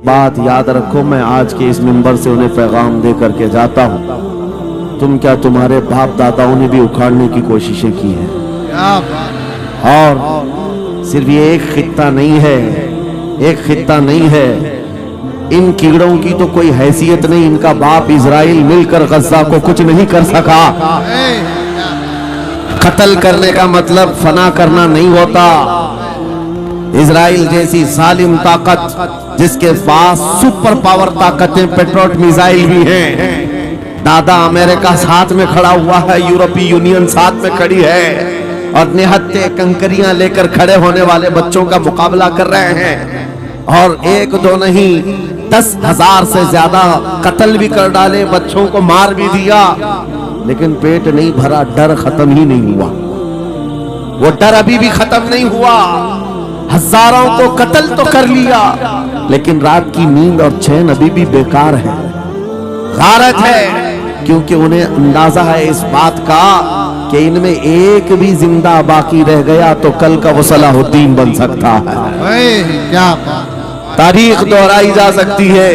بات یاد رکھو، میں آج کے اس منبر سے انہیں پیغام دے کر کے جاتا ہوں، تم کیا تمہارے باپ داداؤں نے بھی اکھاڑنے کی کوششیں کی ہیں، اور صرف یہ ایک خطہ نہیں ہے، ایک خطہ نہیں ہے، ان کیڑوں کی تو کوئی حیثیت نہیں، ان کا باپ اسرائیل مل کر غزہ کو کچھ نہیں کر سکا۔ قتل کرنے کا مطلب فنا کرنا نہیں ہوتا۔ اسرائیل جیسی ظالم طاقت جس کے پاس سپر پاور طاقتیں پیٹروٹ میزائل بھی ہیں، دادا امریکہ ساتھ میں کھڑا ہوا ہے، یورپی یونین ساتھ میں کھڑی ہے، اور نہتے کنکریاں لے کر کھڑے ہونے والے بچوں کا مقابلہ کر رہے ہیں، اور ایک دو نہیں 10,000 سے زیادہ قتل بھی کر ڈالے، بچوں کو مار بھی دیا، لیکن پیٹ نہیں بھرا، ڈر ختم ہی نہیں ہوا، وہ ڈر ابھی بھی ختم نہیں ہوا۔ ہزاروں کو قتل تو کر لیا، لیکن رات کی نیند اور چین ابھی بھی بیکار ہے، غارت ہے، کیونکہ انہیں اندازہ ہے اس بات کا کہ ان میں ایک بھی زندہ باقی رہ گیا تو کل کا وہ صلاح الدین بن سکتا ہے، تاریخ دہرائی جا سکتی ہے۔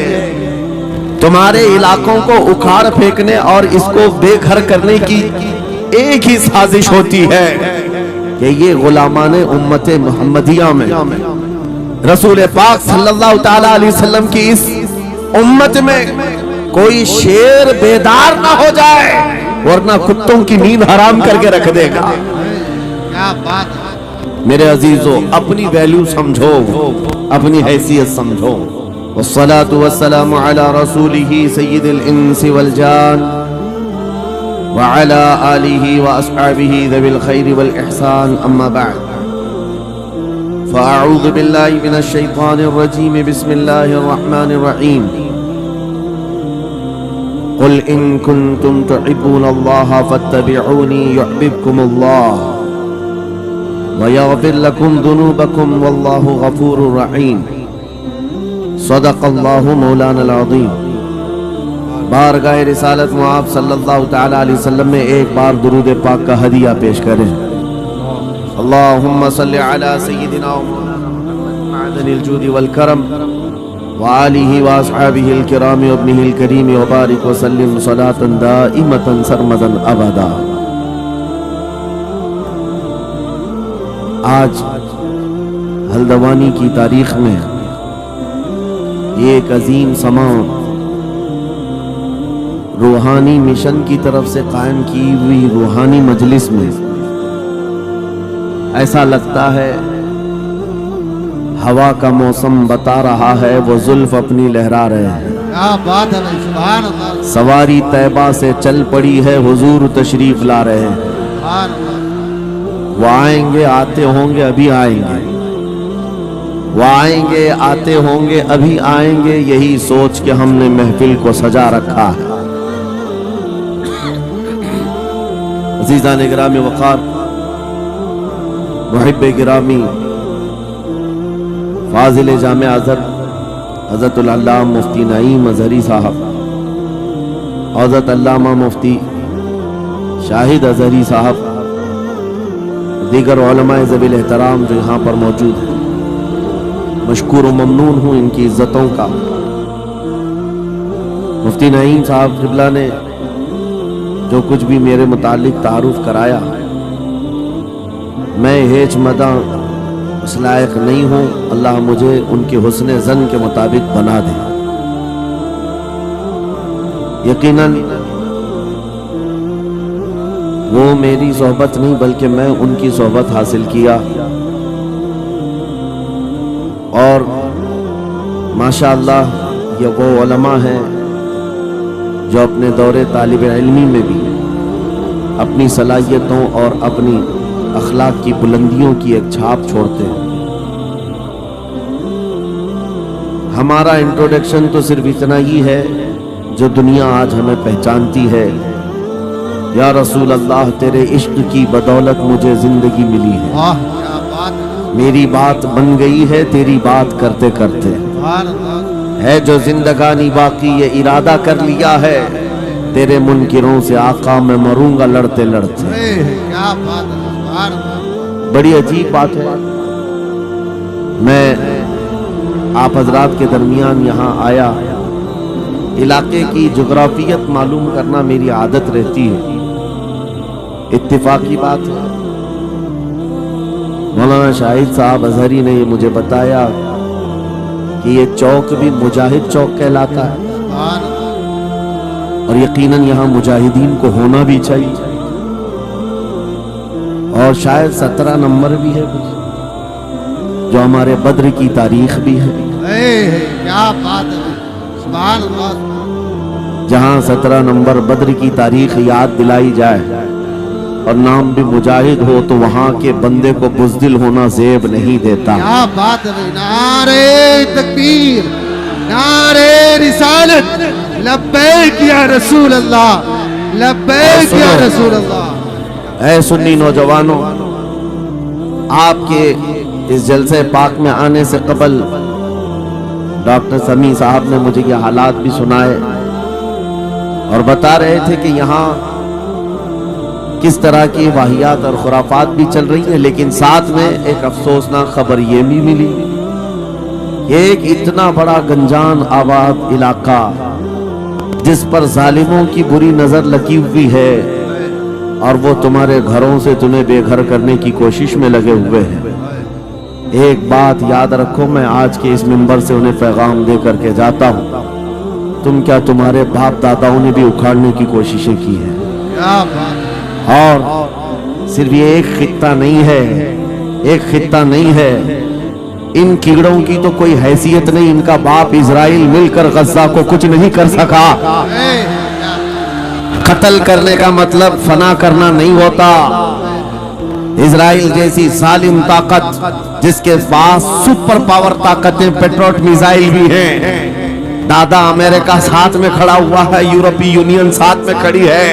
تمہارے علاقوں کو اکھاڑ پھینکنے اور اس کو بے گھر کرنے کی ایک ہی سازش ہوتی ہے کہ یہ غلامان امت محمدیہ میں رسول پاک صلی اللہ تعالی علیہ وسلم کی اس امت میں کوئی شیر بیدار نہ ہو جائے، ورنہ کتوں کی نیند حرام کر کے رکھ دے گا۔ میرے عزیزو، اپنی ویلیو سمجھو، اپنی حیثیت سمجھو۔ والصلاة والسلام على رسوله سید الانس والجان وعلى آلہ واصحابہ ذوی الخیر والاحسان، اما بعد فاعوذ باللہ من الشیطان الرجیم، بسم اللہ الرحمن الرحیم۔ قل ان کنتم تحبون اللہ فاتبعونی یحببکم اللہ ویغفر لکم ذنوبکم واللہ غفور رحیم۔ صدق اللہ مولانا العظیم۔ بارگاہ رسالت معاب صلی اللہ تعالی علیہ وسلم میں ایک بار درود پاک کا ہدیہ پیش کریں۔ اللہم صلی علی سیدنا محمد معدن الجود والکرم وآلہ واصحابہ الکرام وابنہ الکریم وبارک وسلم صلاة دائمتا سرمدا ابدا۔ آج ہلدوانی کی تاریخ میں یہ ایک عظیم سماع روحانی مشن کی طرف سے قائم کی ہوئی روحانی مجلس میں ایسا لگتا ہے ہوا کا موسم بتا رہا ہے وہ زلف اپنی لہرا رہے ہیں، سواری طیبہ سے چل پڑی ہے، حضور تشریف لا رہے ہیں، وہ آئیں گے آتے ہوں گے ابھی آئیں گے، وہ آئیں گے آتے ہوں گے ابھی آئیں گے، یہی سوچ کے ہم نے محفل کو سجا رکھا ہے۔ عزیزان گرامی وقار، محب گرامی، فاضل جامع حضرت العلامہ مفتی نعیم اظہری صاحب، حضرت علامہ مفتی شاہد اظہری صاحب، دیگر علماء ذوی الاحترام جو یہاں پر موجود ہیں، مشکور و ممنون ہوں ان کی عزتوں کا۔ مفتی نعیم صاحب قبلہ نے جو کچھ بھی میرے متعلق تعارف کرایا، میں ہیچ مداں اس لائق نہیں ہوں، اللہ مجھے ان کے حسن ظن کے مطابق بنا دے۔ یقیناً وہ میری صحبت نہیں بلکہ میں ان کی صحبت حاصل کیا، اور ماشاءاللہ یہ وہ علماء ہیں جو اپنے دور طالب علمی میں بھی اپنی صلاحیتوں اور اپنی اخلاق کی بلندیوں کی ایک چھاپ چھوڑتے ہیں۔ ہمارا انٹروڈکشن تو صرف اتنا ہی ہے جو دنیا آج ہمیں پہچانتی ہے، یا رسول اللہ تیرے عشق کی بدولت مجھے زندگی ملی ہے، میری بات بن گئی ہے تیری بات کرتے کرتے، ہے جو زندگانی باقی یہ ارادہ کر لیا ہے، تیرے منکروں سے آقا میں مروں گا لڑتے لڑتے۔ بڑی عجیب بات ہے، میں آپ حضرات کے درمیان یہاں آیا، علاقے کی جغرافیت معلوم کرنا میری عادت رہتی ہے، اتفاقی بات ہے مولانا شاہد صاحب اظہری نے یہ مجھے بتایا کہ یہ چوک بھی مجاہد چوک کہلاتا ہے، اور یقیناً یہاں مجاہدین کو ہونا بھی چاہیے، اور شاید 17 نمبر بھی ہے کچھ جو ہمارے بدر کی تاریخ بھی ہے، کیا بات ہے، سبحان اللہ، جہاں 17 نمبر بدر کی تاریخ یاد دلائی جائے اور نام بھی مجاہد ہو تو وہاں کے بندے کو بزدل ہونا زیب نہیں دیتا۔ کیا بات ہے، نعرہ تکبیر، نعرہ رسالت، لبیک یا رسول اللہ، لبیک یا رسول اللہ۔ اے سنی نوجوانوں، آپ کے اس جلسے پاک میں آنے سے قبل ڈاکٹر سمیع صاحب نے مجھے یہ حالات بھی سنائے اور بتا رہے تھے کہ یہاں کس طرح کی واہیات اور خرافات بھی چل رہی ہیں، لیکن ساتھ میں ایک افسوسناک خبر یہ بھی ملی کہ ایک اتنا بڑا گنجان آباد علاقہ جس پر ظالموں کی بری نظر لگی ہوئی ہے اور وہ تمہارے گھروں سے تمہیں بے گھر کرنے کی کوشش میں لگے ہوئے ہیں، ایک بات یاد رکھو، میں آج کے اس منبر سے انہیں پیغام دے کر کے جاتا ہوں، تم کیا تمہارے باپ داداؤں نے بھی اکھاڑنے کی کوششیں کی ہیں، کیا بات، اور صرف یہ ایک خطہ نہیں ہے، ایک خطہ نہیں ہے، ان کیڑوں کی تو کوئی حیثیت نہیں، ان کا باپ اسرائیل مل کر غزہ کو کچھ نہیں کر سکا۔ قتل کرنے کا مطلب فنا کرنا نہیں ہوتا، اسرائیل جیسی ظالم طاقت جس کے پاس سپر پاور طاقتیں پیٹروٹ میزائل بھی ہیں، دادا امریکہ ساتھ میں کھڑا ہوا ہے، یورپی یونین ساتھ میں کھڑی ہے،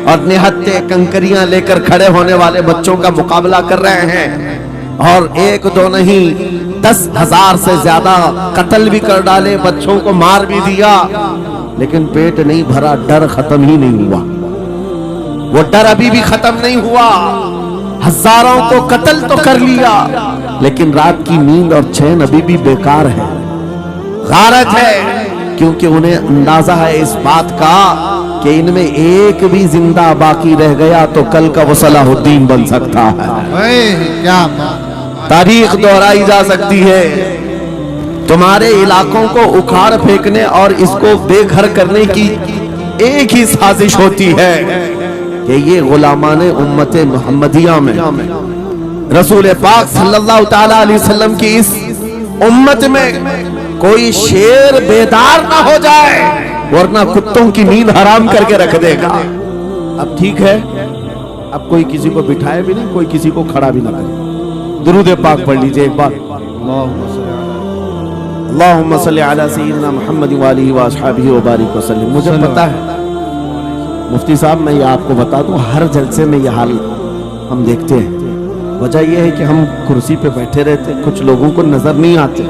اور نہتے کنکریاں لے کر کھڑے ہونے والے بچوں کا مقابلہ کر رہے ہیں، اور ایک دو نہیں 10,000 سے زیادہ قتل بھی کر ڈالے، بچوں کو مار بھی دیا، لیکن پیٹ نہیں بھرا، ڈر ختم ہی نہیں ہوا، وہ ڈر ابھی بھی ختم نہیں ہوا، ہزاروں کو قتل تو کر لیا لیکن رات کی نیند اور چین ابھی بھی بیکار ہے، غارت ہے، کیونکہ انہیں اندازہ ہے اس بات کا کہ ان میں ایک بھی زندہ باقی رہ گیا تو کل کا وہ صلاح الدین بن سکتا ہے، کیا بات، تاریخ دہرائی جا سکتی ہے، تمہارے علاقوں کو اکھاڑ پھینکنے اور اس کو بے گھر کرنے کی ایک ہی سازش ہوتی ہے کہ یہ غلامان امت محمدیہ میں رسول پاک صلی اللہ تعالی علیہ وسلم کی اس امت میں کوئی شیر بیدار نہ ہو جائے، ورنہ کتوں کی نیند حرام کر کے رکھ دے گا۔ اب ٹھیک ہے، اب کوئی کسی کو بٹھائے بھی نہیں، کوئی کسی کو کھڑا بھی نہ کرے، درود پاک پڑھ لیجئے ایک بار، اللہم صلی علی سیدنا محمد وآلہ واصحابہ وبارک وسلم۔ مجھے پتا ہے مفتی صاحب، میں یہ آپ کو بتا دوں، ہر جلسے میں یہ حال ہم دیکھتے ہیں، وجہ یہ ہے کہ ہم کرسی پہ بیٹھے رہتے، کچھ لوگوں کو نظر نہیں آتے،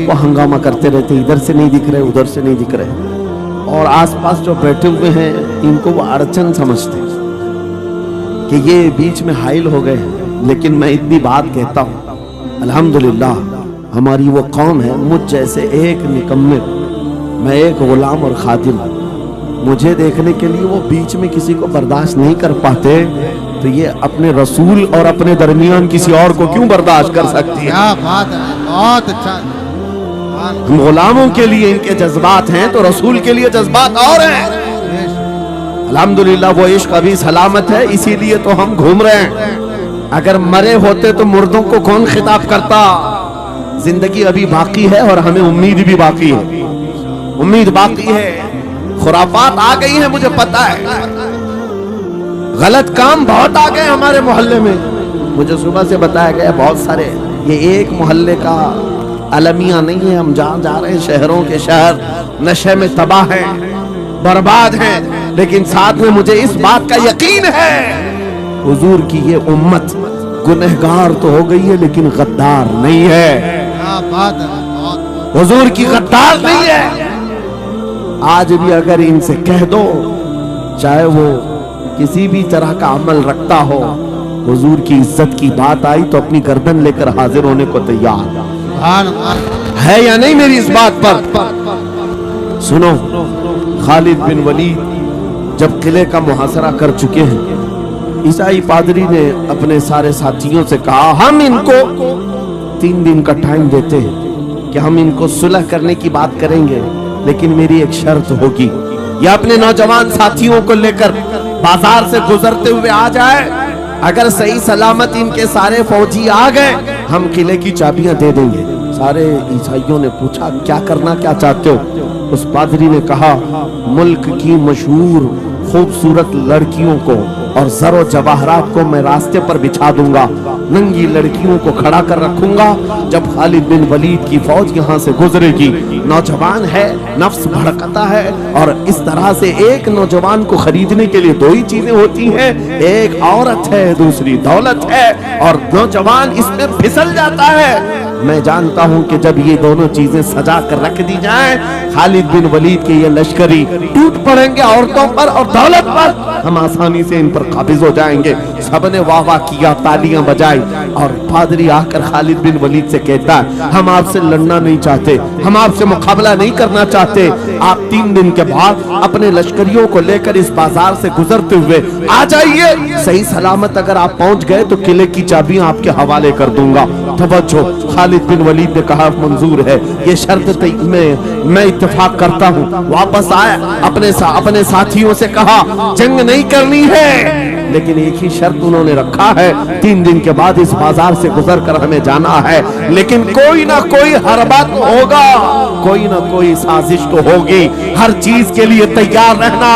وہ ہنگامہ کرتے رہتے، ادھر سے نہیں دکھ رہے، ادھر سے نہیں دکھ رہے، اور آس پاس جو بیٹھے ہوئے ہیں ان کو وہ اڑچن سمجھتے کہ یہ بیچ میں حائل ہو گئے ہیں، لیکن میں اتنی بات کہتا ہوں، الحمدللہ ہماری وہ قوم ہے، مجھ جیسے ایک نکمے، میں ایک غلام اور خادم ہوں، مجھے دیکھنے کے لیے وہ بیچ میں کسی کو برداشت نہیں کر پاتے، تو یہ اپنے رسول اور اپنے درمیان کسی اور کو کیوں برداشت کر سکتی ہے؟ کیا بات ہے، بہت اچھا، ہم غلاموں کے لیے ان کے جذبات ہیں تو رسول کے لیے جذبات اور ہیں، الحمدللہ وہ عشق ابھی سلامت ہے، اسی لیے تو ہم گھوم رہے ہیں، اگر مرے ہوتے تو مردوں کو کون خطاب کرتا؟ زندگی ابھی باقی ہے اور ہمیں امید بھی باقی ہے، امید باقی ہے، خرافات آ گئی ہیں، مجھے پتا ہے، غلط کام بہت آ گئے ہمارے محلے میں، مجھے صبح سے بتایا گیا بہت سارے، یہ ایک محلے کا المیہ نہیں ہے، ہم جہاں جا رہے ہیں شہروں کے شہر نشے میں تباہ ہیں، برباد ہیں، لیکن ساتھ میں مجھے اس بات کا یقین ہے حضور کی یہ امت گنہگار تو ہو گئی ہے لیکن غدار نہیں ہے، کیا بات ہے، بہت، حضور کی غدار نہیں ہے۔ آج بھی اگر ان سے کہہ دو، چاہے وہ کسی بھی طرح کا عمل رکھتا ہو، حضور کی عزت کی بات آئی تو اپنی گردن لے کر حاضر ہونے کو تیار۔ سبحان اللہ۔ ہے یا نہیں میری اس بات پر؟ سنو، خالد بن ولید جب قلعے کا محاصرہ کر چکے ہیں، عیسائی پادری نے اپنے سارے ساتھیوں سے کہا ہم ان کو 3 دن کا ٹائم دیتے ہیں کہ ہم ان کو صلح کرنے کی بات کریں گے، لیکن میری ایک شرط ہوگی، یہ اپنے نوجوان ساتھیوں کو لے کر بازار سے گزرتے ہوئے آ جائے، اگر صحیح سلامت ان کے سارے فوجی آ گئے ہم قلعے کی چابیاں دے دیں گے۔ سارے عیسائیوں نے پوچھا کیا کرنا کیا چاہتے ہو؟ اس پادری نے کہا ملک کی مشہور خوبصورت لڑکیوں کو اور زر و جواہرات کو میں راستے پر بچھا دوں گا، ننگی لڑکیوں کو کھڑا کر رکھوں گا، جب خالد بن ولید کی فوج یہاں سے گزرے گی، نوجوان ہے، نفس بھڑکتا ہے، اور اس طرح سے ایک نوجوان کو خریدنے کے لیے 2 ہی چیزیں ہوتی ہیں، ایک عورت ہے، دوسری دولت ہے، اور نوجوان اس میں پھسل جاتا ہے۔ میں جانتا ہوں کہ جب یہ دونوں چیزیں سجا کر رکھ دی جائیں، خالد بن ولید کے یہ لشکری ٹوٹ پڑیں گے عورتوں پر اور دولت پر، ہم آسانی سے ان پر قابض ہو جائیں گے۔ سب نے واہ واہ کیا، تالیاں بجائی، اور پادری آ کر خالد بن ولید سے کہتا ہے ہم آپ سے لڑنا نہیں چاہتے، ہم آپ سے مقابلہ نہیں کرنا چاہتے، آپ 3 دن کے بعد اپنے لشکریوں کو لے کر اس بازار سے گزرتے ہوئے آ جائیے، صحیح سلامت اگر آپ پہنچ گئے تو قلعے کی چابیاں آپ کے حوالے کر دوں گا۔ توجہ، خالد بن ولید نے کہا منظور ہے، یہ شرط میں اتفاق کرتا ہوں۔ واپس آئے، اپنے ساتھیوں سے کہا جنگ نہیں کرنی ہے، لیکن ایک ہی شرط انہوں نے رکھا ہے، 3 دن کے بعد اس بازار سے گزر کر ہمیں جانا ہے، لیکن کوئی نہ کوئی حربہ تو ہوگا، کوئی نہ کوئی سازش تو ہوگی، ہر چیز کے لیے تیار رہنا۔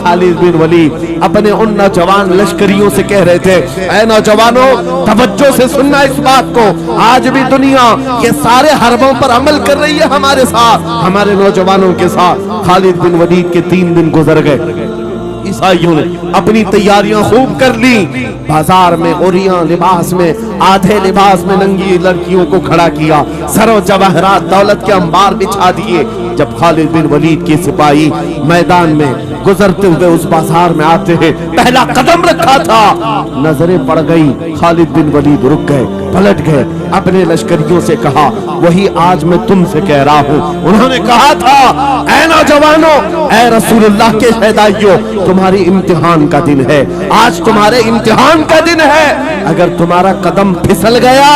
خالد بن ولید اپنے ان نوجوان لشکریوں سے کہہ رہے تھے اے نوجوانوں، توجہ سے سننا اس بات کو، آج بھی دنیا یہ سارے حربوں پر عمل کر رہی ہے ہمارے ساتھ، ہمارے نوجوانوں کے ساتھ۔ خالد بن ولید کے 3 دن گزر گئے، عیسائیوں نے اپنی تیاریاں خوب کر لی، بازار میں اوریاں لباس میں، آدھے لباس میں ننگی لڑکیوں کو کھڑا کیا، زر و جواہرات دولت کے انبار بچھا دیے۔ جب خالد بن ولید کی سپاہی میدان میں گزرتے ہوئے اس بازار میں آتے ہیں، پہلا قدم رکھا تھا، نظریں پڑ گئی، خالد بن ولید رک گئے، پلٹ گئے، اپنے لشکریوں سے کہا وہی آج میں تم سے کہہ رہا ہوں، انہوں نے کہا تھا اے نوجوانوں، اے رسول اللہ کے شہدائیوں، تمہاری امتحان کا دن ہے، آج تمہارے امتحان کا دن ہے، اگر تمہارا قدم پھسل گیا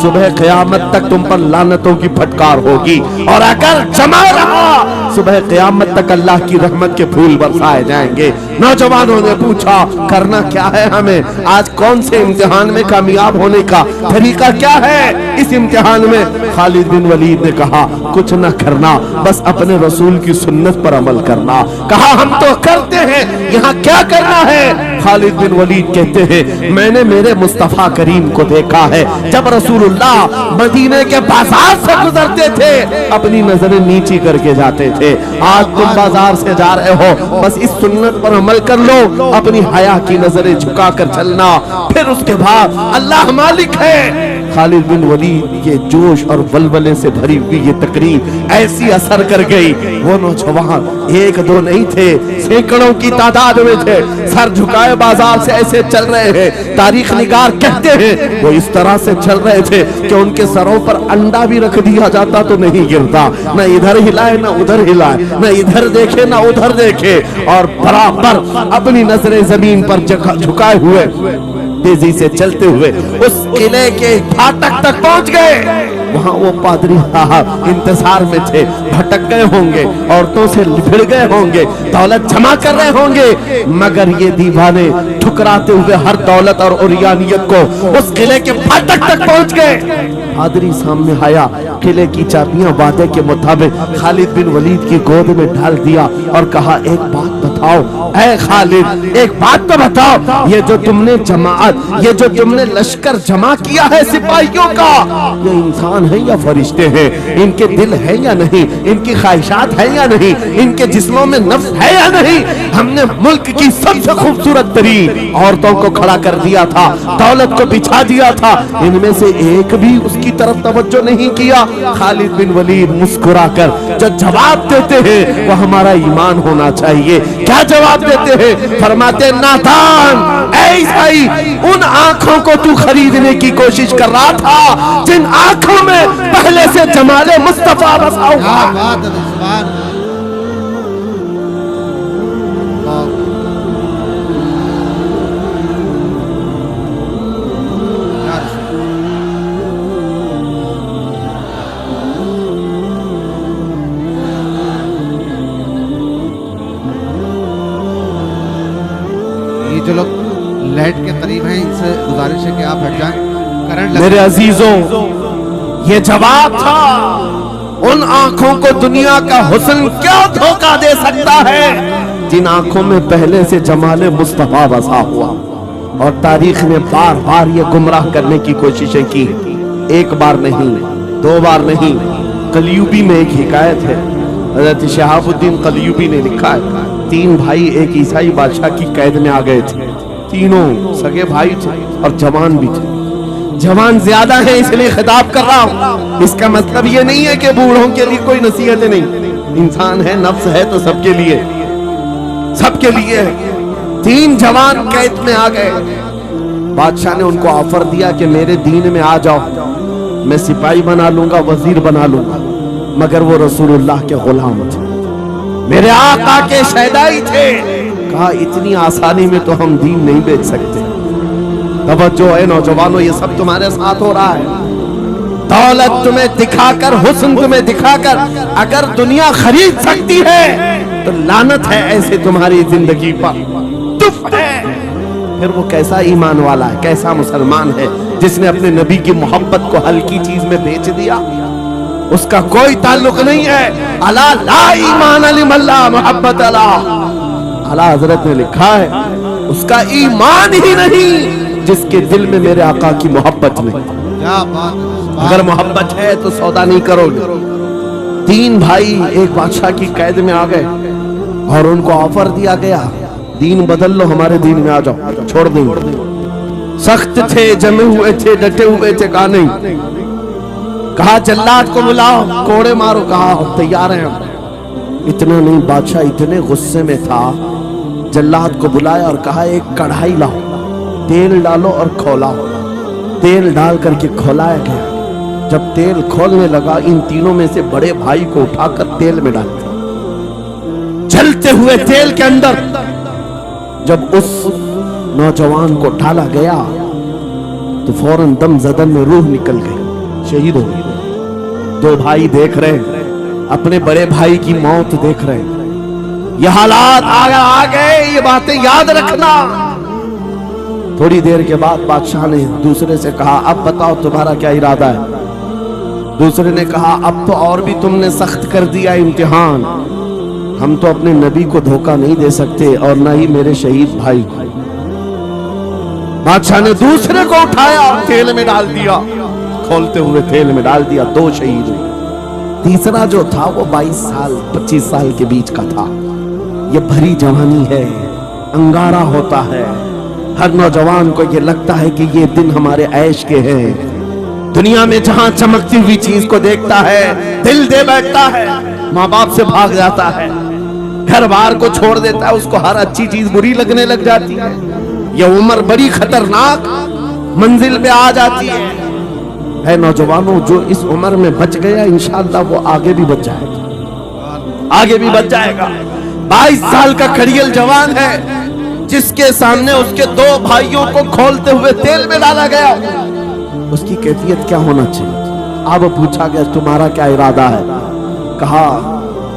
صبح قیامت تک تم پر لعنتوں کی پھٹکار ہوگی، اور اگر جمع رہا صبح قیامت تک اللہ کی رحمت کے پھول برسائے جائیں گے۔ نوجوانوں نے پوچھا کرنا کیا ہے ہمیں، آج کون سے امتحان میں کامیاب ہونے کا طریقہ کیا ہے اس امتحان میں؟ خالد بن ولید نے کہا کچھ نہ کرنا، بس اپنے رسول کی سنت پر عمل کرنا۔ کہا ہم تو کرتے ہیں، یہاں کیا کرنا ہے؟ خالد بن ولید کہتے ہیں میں نے میرے مصطفیٰ کریم کو دیکھا ہے، جب رسول اللہ مدینے کے بازار سے گزرتے تھے اپنی نظریں نیچی کر کے جاتے تھے، آج تم بازار سے جا رہے ہو، بس اس سنت پر عمل کر لو، اپنی حیا کی نظریں جھکا کر چلنا، پھر اس کے بعد اللہ مالک ہے۔ خالد بن ولید کے جوش اور ولولے سے بھری ہوئی یہ تقریر ایسی اثر کر گئی، وہ نوجوان 1-2 نہیں تھے، سینکڑوں کی تعداد میں تھے، سر جھکائے بازار سے ایسے چل رہے ہیں، تاریخ نگار کہتے ہیں وہ اس طرح سے چل رہے تھے کہ ان کے سروں پر انڈا بھی رکھ دیا جاتا تو نہیں گرتا، نہ ادھر ہلائے نہ ادھر ہلائے، نہ ادھر دیکھے نہ ادھر دیکھے، اور برابر اپنی نظریں زمین پر جھکائے ہوئے تیزی سے چلتے ہوئے اس قلعے کے پھاٹک تک پہنچ گئے۔ وہاں وہ پادری صاحب انتظار میں تھے، بھٹک گئے ہوں گے، عورتوں سے بھڑ گئے ہوں گے، دولت جمع کر رہے ہوں گے، مگر یہ دیوانے ٹھکراتے ہوئے ہر دولت اور اوریانیت کو اس قلعے کے پھاٹک تک پہنچ گئے۔ پادری سامنے آیا، قلعے کی چابیاں وعدے کے مطابق خالد بن ولید کی گود میں ڈال دیا اور کہا ایک بات بتاؤ اے خالد، ایک بات تو بتاؤ، یہ جو تم نے جماعت، یہ جو تم نے لشکر جمع کیا ہے سپاہیوں کا، یہ انسان ہیں یا فرشتے ہیں؟ ان کے دل ہے یا نہیں؟ ان کی خواہشات ہے یا نہیں؟ ان کے جسموں میں نفس ہے یا نہیں؟ ہم نے ملک کی سب سے خوبصورت ترین عورتوں کو کھڑا کر دیا تھا، دولت کو بچھا دیا تھا، ان میں سے ایک بھی اس کی کی طرف توجہ نہیں کیا. خالد بن ولید مسکرا کر جو جواب دیتے ہیں وہ ہمارا ایمان ہونا چاہیے. کیا جواب دیتے ہیں؟ فرماتے نادان اے عیسائی، ان آنکھوں کو تو خریدنے کی کوشش کر رہا تھا جن آنکھوں میں پہلے سے جمال مصطفیٰ بسا ہوا. کیا بات ہے، سبحان اللہ. یہ جو لوگ لائٹ کے قریب ہیں ان سے گزارش ہے کہ آپ ہٹ جائیں. کرنٹ لگ میرے عزیزوں، یہ جواب تھا. ان آنکھوں کو دنیا کا حسن کیا دھوکہ دے سکتا ہے جن آنکھوں میں پہلے سے جمال مصطفیٰ بسا ہوا. اور تاریخ نے بار بار یہ گمراہ کرنے کی کوششیں کی. ایک بار نہیں، دو بار نہیں. قلیوبی میں ایک حکایت ہے، حضرت شہاب الدین قلیوبی نے لکھا ہے 3 بھائی ایک عیسائی بادشاہ کی قید میں آ گئے تھے. تینوں سگے بھائی تھے اور جوان بھی تھے. جوان زیادہ ہیں اس لیے خطاب کر رہا ہوں. اس کا مطلب یہ نہیں ہے کہ بوڑھوں کے لیے کوئی نصیحت نہیں. انسان ہے، نفس ہے تو سب کے لیے، سب کے لیے. 3 جوان قید میں آ گئے. بادشاہ نے ان کو آفر دیا کہ میرے دین میں آ جاؤ، میں سپاہی بنا لوں گا، وزیر بنا لوں گا. مگر وہ رسول اللہ کے غلام تھے، میرے آقا کے شہدائی تھے. کہا اتنی آسانی میں تو ہم دین نہیں بیچ سکتے. توجہ ہے نوجوانوں، یہ سب تمہارے ساتھ ہو رہا ہے. دولت تمہیں دکھا کر، حسن تمہیں دکھا کر اگر دنیا خرید سکتی ہے تو لعنت ہے ایسے تمہاری زندگی پر. تف ہے. پھر وہ کیسا ایمان والا ہے، کیسا مسلمان ہے جس نے اپنے نبی کی محبت کو ہلکی چیز میں بیچ دیا. اس کا کوئی تعلق نہیں ہے. الا لا ایمان لمن لا محبت له. اعلیٰ حضرت نے لکھا ہے اس کا ایمان ہی نہیں جس کے دل میں میرے آقا کی محبت نہیں. کیا بات ہے. اگر محبت ہے تو سودا نہیں کرو گے. 3 بھائی ایک بادشاہ کی قید میں آ گئے اور ان کو آفر دیا گیا دین بدل لو، ہمارے دین میں آ جاؤ، چھوڑ دیں گے. سخت تھے، جمے ہوئے تھے، ڈٹے ہوئے تھے. کہا نہیں. کہا جلاد کو بلاؤ، کوڑے مارو. کہا تیار ہیں ہم. اتنا نہیں، بادشاہ اتنے غصے میں تھا، جلاد کو بلایا اور کہا ایک کڑھائی لاؤ، تیل ڈالو اور کھولاؤ. تیل ڈال کر کے کھولایا گیا. جب تیل کھولنے لگا ان تینوں میں سے بڑے بھائی کو اٹھا کر تیل میں ڈال دیا. جلتے ہوئے تیل کے اندر جب اس نوجوان کو ڈالا گیا تو فوراً دم زدن میں روح نکل گئی، شہید ہو گئی. 2 بھائی دیکھ رہے ہیں، اپنے بڑے بھائی کی موت دیکھ رہے ہیں. یہ حالات آ گئے، یہ باتیں یاد رکھنا. تھوڑی دیر کے بعد بادشاہ نے دوسرے سے کہا اب بتاؤ تمہارا کیا ارادہ ہے. دوسرے نے کہا اب تو اور بھی تم نے سخت کر دیا امتحان، ہم تو اپنے نبی کو دھوکہ نہیں دے سکتے اور نہ ہی میرے شہید بھائی. بادشاہ نے دوسرے کو اٹھایا اور تیل میں ڈال دیا. کھولتے ہوئے تیل میں ڈال دیا، 2 شہید ہوئے. تیسرا جو تھا وہ 22 سال 25 سال کے بیچ کا تھا. یہ بھری جوانی ہے، انگارہ ہوتا ہے. ہر نوجوان کو یہ لگتا ہے کہ یہ دن ہمارے عیش کے ہیں. دنیا میں جہاں چمکتی ہوئی چیز کو دیکھتا ہے دل دے بیٹھتا ہے، ماں باپ سے بھاگ جاتا ہے، گھر بار کو چھوڑ دیتا ہے. اس کو ہر اچھی چیز بری لگنے لگ جاتی ہے. یہ عمر بڑی خطرناک منزل پہ آ جاتی ہے. اے نوجوانوں، جو اس عمر میں بچ گیا انشاءاللہ وہ آگے بھی بچ جائے گا، آگے بھی بچ جائے گا. 22 سال کا کھڑیل جوان ہے جس کے سامنے اس کے 2 بھائیوں کو کھولتے ہوئے تیل میں ڈالا گیا. اس کی کیفیت کیا ہونا چاہیے؟ اب پوچھا گیا تمہارا کیا ارادہ ہے؟ کہا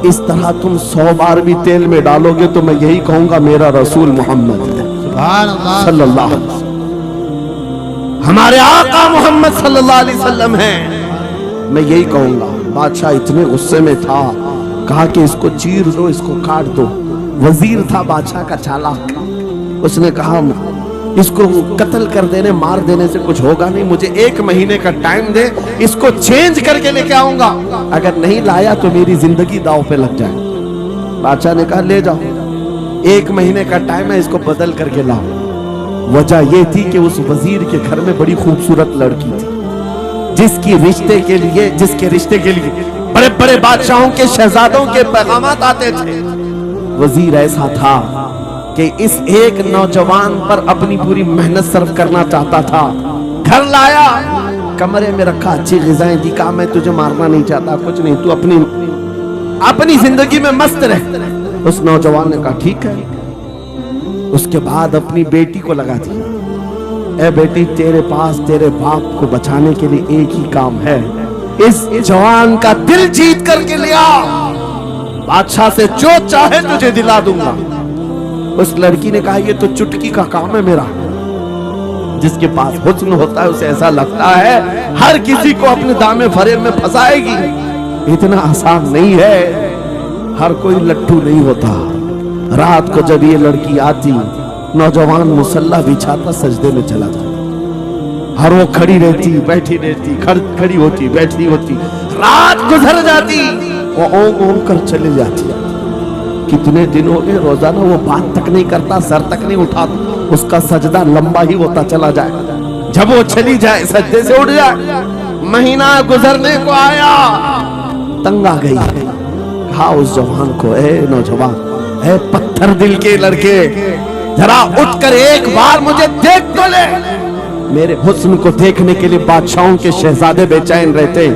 اس طرح تم 100 بار بھی تیل میں ڈالو گے تو میں یہی کہوں گا میرا رسول محمد سبحان اللہ صلی اللہ علیہ وسلم، ہمارے آقا محمد صلی اللہ علیہ وسلم ہیں، میں یہی کہوں گا. بادشاہ اتنے غصے میں تھا، کہا کہ اس کو چیر دو، اس کو کاٹ دو. وزیر تھا بادشاہ کا چالاک، اس نے کہا اس کو قتل کر دینے، مار دینے سے کچھ ہوگا نہیں، مجھے 1 مہینے کا ٹائم دے، اس کو چینج کر کے لے کے آؤں گا، اگر نہیں لایا تو میری زندگی داؤ پہ لگ جائے. بادشاہ نے کہا لے جاؤ، 1 مہینے کا ٹائم ہے، اس کو بدل کر کے لاؤ. وجہ یہ تھی کہ اس وزیر کے گھر میں بڑی خوبصورت لڑکی تھی. جس کے رشتے کے لیے بڑے بڑے بادشاہوں کے شہزادوں کے پیغامات آتے تھے، وزیر ایسا تھا کہ اس ایک نوجوان پر اپنی پوری محنت صرف کرنا چاہتا تھا. گھر لایا، کمرے میں رکھا، اچھی غذائیں دی، کہا میں تجھے مارنا نہیں چاہتا، کچھ نہیں، تو اپنی زندگی میں مست رہ. اس نوجوان نے کہا ٹھیک ہے. اس کے بعد اپنی بیٹی کو لگا دیا، اے بیٹی تیرے پاس تیرے باپ کو بچانے کے لیے ایک ہی کام ہے، اس جوان کا دل جیت کر کے لیا، بادشاہ سے جو چاہے تجھے دلا دوں گا. اس لڑکی نے کہا یہ تو چٹکی کا کام ہے میرا. جس کے پاس حسن ہوتا ہے اسے ایسا لگتا ہے ہر کسی کو اپنے دامے فریب میں پھنسائے گی. اتنا آسان نہیں ہے، ہر کوئی لٹھو نہیں ہوتا. رات کو جب یہ لڑکی آتی، نوجوان مسلح بچھاتا سجدے میں چلا جاتا، ہر وہ کھڑی رہتی بیٹھی رہتی، کھڑی ہوتی بیٹھی ہوتی، رات گزر جاتی، وہ اونگ اونگ کر چلے جاتی. کتنے دن ہو گئے روزانہ وہ بات تک نہیں کرتا، سر تک نہیں اٹھاتا، اس کا سجدہ لمبا ہی ہوتا چلا جائے. جب وہ چلی جائے سجدے سے اٹھ جائے. مہینہ گزرنے کو آیا، تنگ آ گئی. کہا اس جوان کو اے نوجوان، اے پتھر دل کے لڑکے، ذرا اٹھ کر ایک بار مجھے دیکھ تو لے. میرے حسن کو دیکھنے کے لیے بادشاہوں کے شہزادے بے چین رہتے،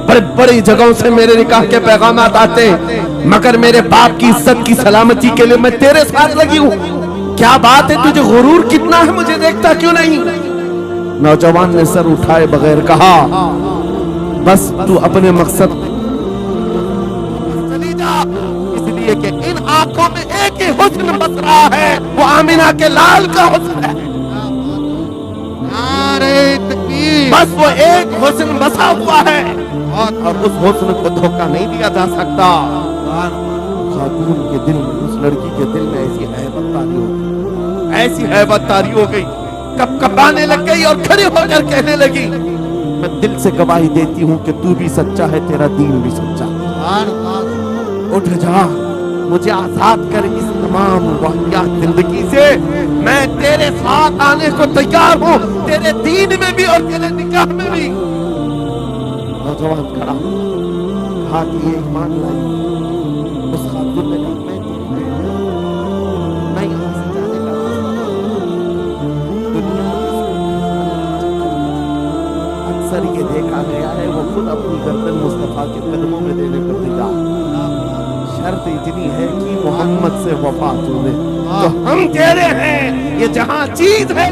بڑی بڑی جگہوں سے میرے نکاح کے پیغامات آتے، مگر میرے باپ کی عزت کی سلامتی کے لیے میں تیرے ساتھ لگی ہوں. کیا بات ہے، تجھے غرور کتنا ہے، مجھے دیکھتا کیوں نہیں؟ نوجوان نے سر اٹھائے بغیر کہا بس تو اپنے مقصد چلی جا، اس لیے کہ ان آنکھوں میں ایک ہی حسن بس رہا ہے، وہ آمینہ کے لال کا حسن ہے. بس وہ ایک حسن بسا ہوا ہے اور اس حسن کو دھوکہ نہیں دیا جا سکتا. خاتون کے دل میں، اس لڑکی کے دل میں ایسی ہیبت طاری ہو گئی، کب کبانے لگ گئی اور کھڑی ہو کر کہنے لگی میں دل سے گواہی دیتی ہوں کہ تو بھی سچا ہے، تیرا دین بھی سچا. اٹھ جا، مجھے آزاد کر اس تمام واقعات زندگی سے، میں تیرے ساتھ آنے کو تیار ہوں، تیرے دین میں بھی اور تیرے نکاح میں بھی. نوجوان کھڑا کہا کہ یہ ایمان لائی. اس خاتون نے کہا میں یہاں سے جانے کا دنیا اکثر یہ دیکھا گیا ہے وہ خود اپنی گردن مصطفیٰ کے قدموں میں دینے کو تیار. شرط اتنی ہے کہ محمد سے وفا تو ہم کہہ رہے ہیں یہ جہاں چیز ہے